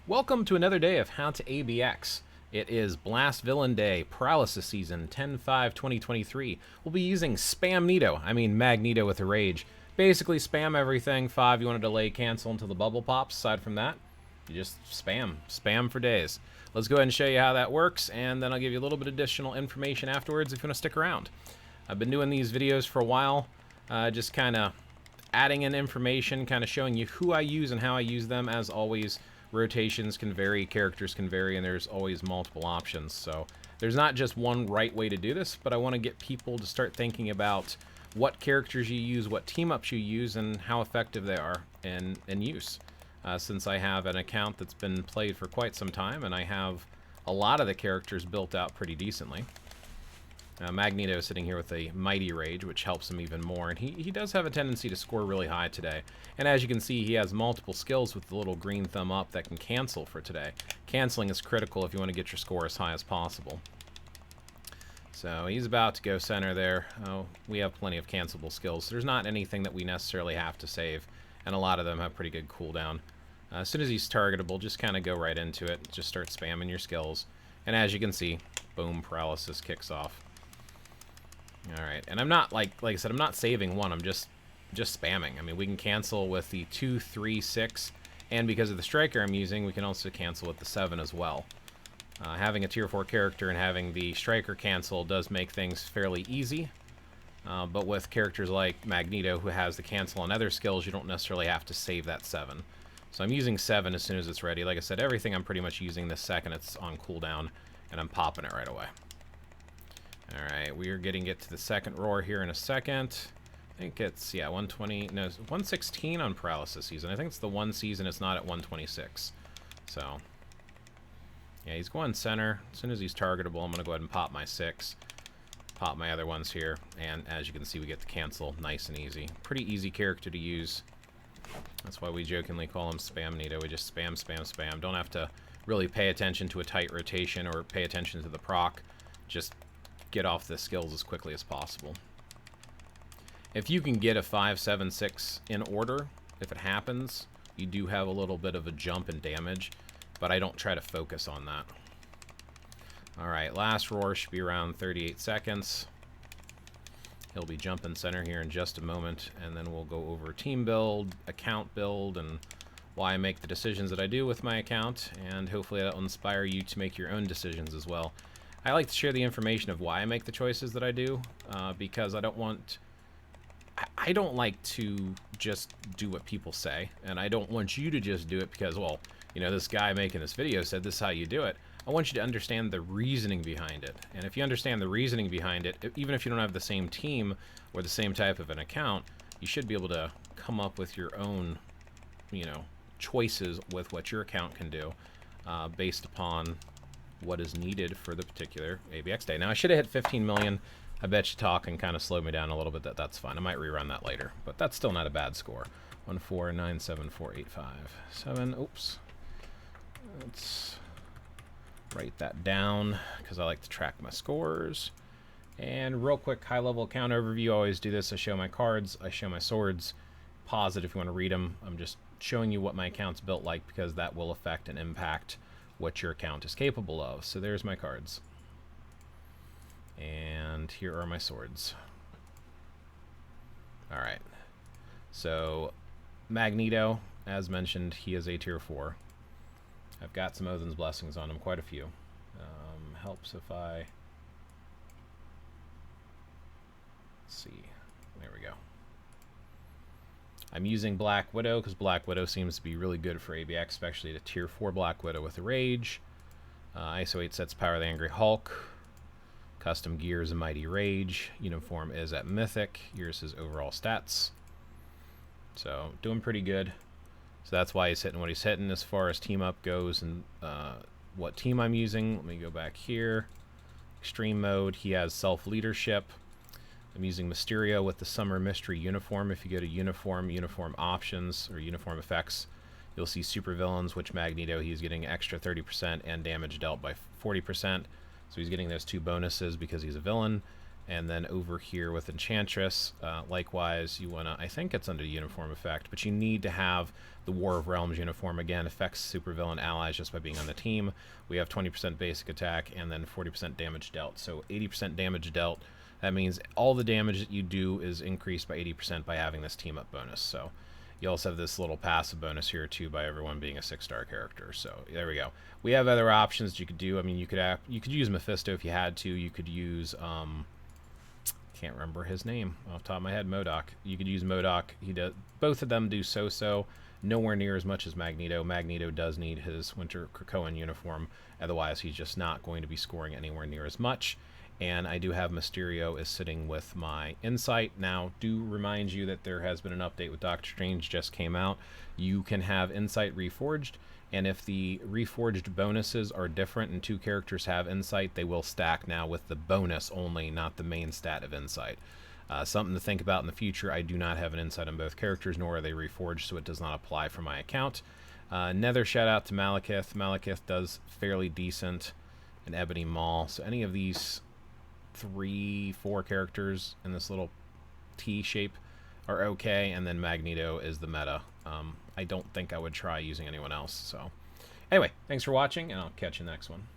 Welcome to another day of How to ABX. It is Blast Villain Day, Paralysis Season, 10/5/2023. We'll be using Magneto with a rage. Basically spam everything. 5, you want to delay cancel until the bubble pops. Aside from that, you just spam for days. Let's go ahead and show you how that works, and then I'll give you a little bit of additional information afterwards if you want to stick around. I've been doing these videos for a while, just kind of adding in information, kind of showing you who I use and how I use them. As always, rotations can vary, characters can vary, and there's always multiple options. So there's not just one right way to do this, but I want to get people to start thinking about what characters you use, what team-ups you use, and how effective they are in use. Since I have an account that's been played for quite some time, and I have a lot of the characters built out pretty decently. Magneto is sitting here with a mighty rage, which helps him even more, and he does have a tendency to score really high today. And as you can see, he has multiple skills with the little green thumb up that can cancel for today. Canceling is critical if you want to get your score as high as possible. So he's about to go center there. Oh, we have plenty of cancelable skills, so there's not anything that we necessarily have to save, and a lot of them have pretty good cooldown. As soon as he's targetable, just kind of go right into it. Just start spamming your skills. And as you can see, boom, paralysis kicks off. Alright, and I'm not, like I said, I'm not saving one, I'm just spamming. I mean, we can cancel with the 2, 3, 6, and because of the striker I'm using, we can also cancel with the 7 as well. Having a tier 4 character and having the striker cancel does make things fairly easy, but with characters like Magneto, who has the cancel on other skills, you don't necessarily have to save that 7. So I'm using 7 as soon as it's ready. Like I said, everything I'm pretty much using the second it's on cooldown, and I'm popping it right away. Alright, we are getting it to the second roar here in a second. I think it's, yeah, 120, no, 116 on Paralysis season. I think it's the one season it's not at 126. So, yeah, he's going center. As soon as he's targetable, I'm going to go ahead and pop my 6. Pop my other ones here, and as you can see, we get the cancel nice and easy. Pretty easy character to use. That's why we jokingly call him Spamneto. We just spam, spam, spam. Don't have to really pay attention to a tight rotation or pay attention to the proc. Just get off the skills as quickly as possible. If you can get a 5, 7, 6 in order, if it happens, you do have a little bit of a jump in damage, but I don't try to focus on that. Alright, last roar should be around 38 seconds. He'll be jumping center here in just a moment, and then we'll go over team build, account build, and why I make the decisions that I do with my account, and hopefully that will inspire you to make your own decisions as well. I like to share the information of why I make the choices that I do, because I don't like to just do what people say, and I don't want you to just do it because, well, you know, this guy making this video said this is how you do it. I want you to understand the reasoning behind it, and if you understand the reasoning behind it, even if you don't have the same team or the same type of an account, you should be able to come up with your own, you know, choices with what your account can do, based upon what is needed for the particular ABX day. Now, I should have hit 15 million. I bet you talking kind of slowed me down a little bit. That's fine. I might rerun that later, but that's still not a bad score. 1497485 Oops. Let's write that down because I like to track my scores. And real quick, high-level account overview. I always do this. I show my cards. I show my swords. Pause it if you want to read them. I'm just showing you what my account's built like because that will affect and impact what your account is capable of. So there's my cards. And here are my swords. Alright. So Magneto, as mentioned, he is a tier 4. I've got some Odin's Blessings on him, quite a few. Helps if I... Let's see. There we go. I'm using Black Widow because Black Widow seems to be really good for ABX, especially the tier 4 Black Widow with a rage. ISO 8 sets Power the Angry Hulk. Custom gear is a Mighty Rage. Uniform is at Mythic. Here's his overall stats. So, doing pretty good. So that's why he's hitting what he's hitting. As far as team up goes and what team I'm using, let me go back here. Extreme mode, he has self-leadership. I'm using Mysterio with the Summer Mystery Uniform. If you go to Uniform Options, or Uniform Effects, you'll see Supervillains, which Magneto, he's getting extra 30% and damage dealt by 40%. So he's getting those 2 bonuses because he's a villain. And then over here with Enchantress, likewise, you want to, I think it's under the uniform effect, but you need to have the War of Realms uniform. Again, affects supervillain allies just by being on the team. We have 20% basic attack and then 40% damage dealt. So 80% damage dealt. That means all the damage that you do is increased by 80% by having this team up bonus. So you also have this little passive bonus here too by everyone being a 6-star character. So there we go. We have other options you could do. I mean, you could use Mephisto if you had to. You could use can't remember his name off the top of my head. MODOK. You could use MODOK. He does. Both of them do so-so. Nowhere near as much as Magneto. Magneto does need his Winter Krakoan uniform. Otherwise, he's just not going to be scoring anywhere near as much. And I do have Mysterio is sitting with my Insight. Now, do remind you that there has been an update with Doctor Strange just came out. You can have Insight reforged, and if the reforged bonuses are different and 2 characters have Insight, they will stack now with the bonus only, not the main stat of Insight. Something to think about in the future. I do not have an Insight on both characters, nor are they reforged, so it does not apply for my account. Another shout out to Malekith. Malekith does fairly decent in Ebony Maw, so any of these 3-4 characters in this little T shape are okay, and then Magneto is the meta. I don't think I would try using anyone else. So anyway, thanks for watching, and I'll catch you in the next one.